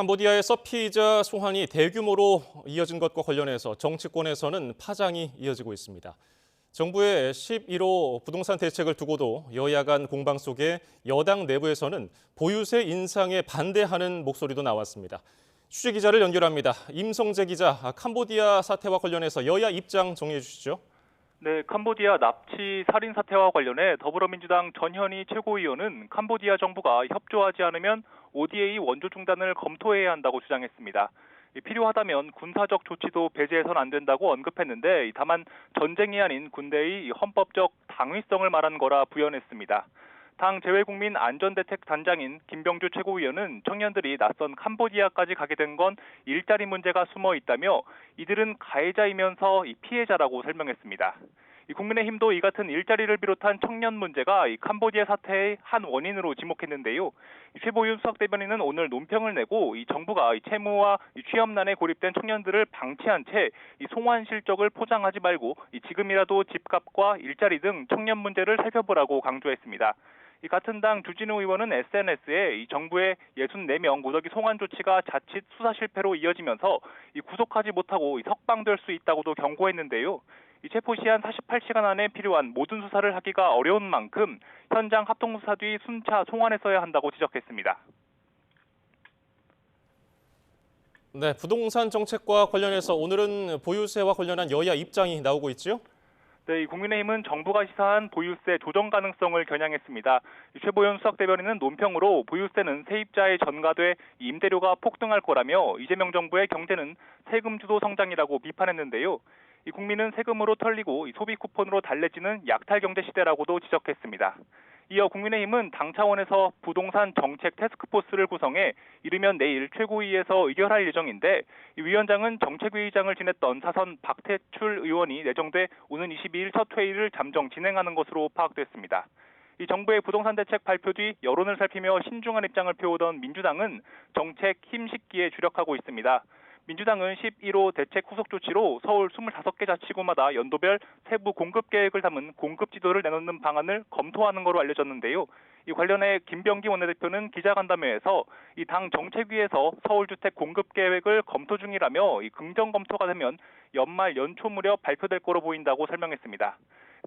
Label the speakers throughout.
Speaker 1: 캄보디아에서 피의자 소환이 대규모로 이어진 것과 관련해서 정치권에서는 파장이 이어지고 있습니다. 정부의 11호 부동산 대책을 두고도 여야 간 공방 속에 여당 내부에서는 보유세 인상에 반대하는 목소리도 나왔습니다. 취재기자를 연결합니다. 임성재 기자, 캄보디아 사태와 관련해서 여야 입장 정리해 주시죠.
Speaker 2: 네, 캄보디아 납치 살인 사태와 관련해 더불어민주당 전현희 최고위원은 캄보디아 정부가 협조하지 않으면 ODA 원조 중단을 검토해야 한다고 주장했습니다. 필요하다면 군사적 조치도 배제해선 안 된다고 언급했는데 다만 전쟁이 아닌 군대의 헌법적 당위성을 말한 거라 부연했습니다. 당 재외국민 안전대책 단장인 김병주 최고위원은 청년들이 낯선 캄보디아까지 가게 된 건 일자리 문제가 숨어 있다며 이들은 가해자이면서 피해자라고 설명했습니다. 국민의힘도 이 같은 일자리를 비롯한 청년 문제가 캄보디아 사태의 한 원인으로 지목했는데요. 최보윤 수석 대변인은 오늘 논평을 내고 정부가 채무와 취업난에 고립된 청년들을 방치한 채 송환 실적을 포장하지 말고 지금이라도 집값과 일자리 등 청년 문제를 살펴보라고 강조했습니다. 같은 당 주진우 의원은 SNS에 정부의 64명 무더기 송환 조치가 자칫 수사 실패로 이어지면서 구속하지 못하고 석방될 수 있다고도 경고했는데요. 체포 시한 48시간 안에 필요한 모든 수사를 하기가 어려운 만큼 현장 합동수사 뒤 순차 송환했어야 한다고 지적했습니다.
Speaker 1: 네, 부동산 정책과 관련해서 오늘은 보유세와 관련한 여야 입장이 나오고 있죠?
Speaker 2: 네, 국민의힘은 정부가 시사한 보유세 조정 가능성을 겨냥했습니다. 최보연 수석 대변인은 논평으로 보유세는 세입자에 전가돼 임대료가 폭등할 거라며 이재명 정부의 경제는 세금 주도 성장이라고 비판했는데요. 국민은 세금으로 털리고 소비 쿠폰으로 달래지는 약탈 경제 시대라고도 지적했습니다. 이어 국민의힘은 당 차원에서 부동산 정책 태스크포스를 구성해 이르면 내일 최고위에서 의결할 예정인데 위원장은 정책위의장을 지냈던 사선 박태출 의원이 내정돼 오는 22일 첫 회의를 잠정 진행하는 것으로 파악됐습니다. 이 정부의 부동산 대책 발표 뒤 여론을 살피며 신중한 입장을 펴오던 민주당은 정책 힘싣기에 주력하고 있습니다. 민주당은 11호 대책 후속 조치로 서울 25개 자치구마다 연도별 세부 공급 계획을 담은 공급 지도를 내놓는 방안을 검토하는 것으로 알려졌는데요. 이 관련해 김병기 원내대표는 기자간담회에서 이 당 정책위에서 서울주택 공급 계획을 검토 중이라며 긍정 검토가 되면 연말 연초 무렵 발표될 거로 보인다고 설명했습니다.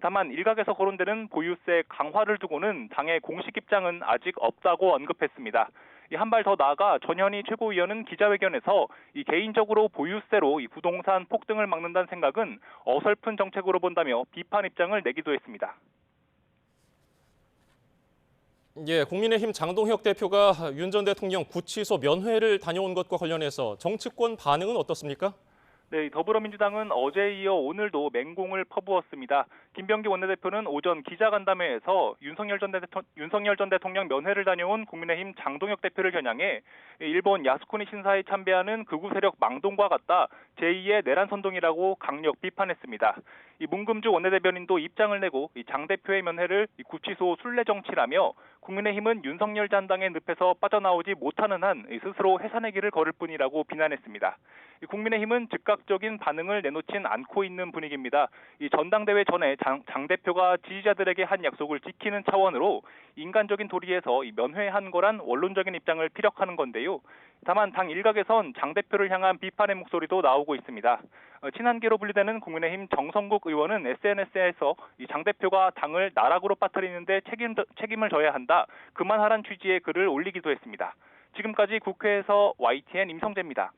Speaker 2: 다만 일각에서 거론되는 보유세 강화를 두고는 당의 공식 입장은 아직 없다고 언급했습니다. 한 발 더 나아가 전현희 최고위원은 기자회견에서 개인적으로 보유세로 부동산 폭등을 막는다는 생각은 어설픈 정책으로 본다며 비판 입장을 내기도 했습니다.
Speaker 1: 예, 국민의힘 장동혁 대표가 윤 전 대통령 구치소 면회를 다녀온 것과 관련해서 정치권 반응은 어떻습니까?
Speaker 2: 네, 더불어민주당은 어제에 이어 오늘도 맹공을 퍼부었습니다. 김병기 원내대표는 오전 기자간담회에서 윤석열 전 대통령 면회를 다녀온 국민의힘 장동혁 대표를 겨냥해 일본 야스쿠니 신사에 참배하는 극우 세력 망동과 같다 제2의 내란 선동이라고 강력 비판했습니다. 문금주 원내대변인도 입장을 내고 장 대표의 면회를 구치소 순례 정치라며 국민의힘은 윤석열 잔당의 늪에서 빠져나오지 못하는 한 스스로 해산의 길을 걸을 뿐이라고 비난했습니다. 국민의힘은 즉각적인 반응을 내놓진 않고 있는 분위기입니다. 전당대회 전에 장 대표가 지지자들에게 한 약속을 지키는 차원으로 인간적인 도리에서 면회한 거란 원론적인 입장을 피력하는 건데요. 다만 당 일각에선 장 대표를 향한 비판의 목소리도 나오고 있습니다. 친한계로 분류되는 국민의힘 정성국 의원은 SNS에서 장 대표가 당을 나락으로 빠뜨리는데 책임을 져야 한다. 그만하란 취지의 글을 올리기도 했습니다. 지금까지 국회에서 YTN 임성재입니다.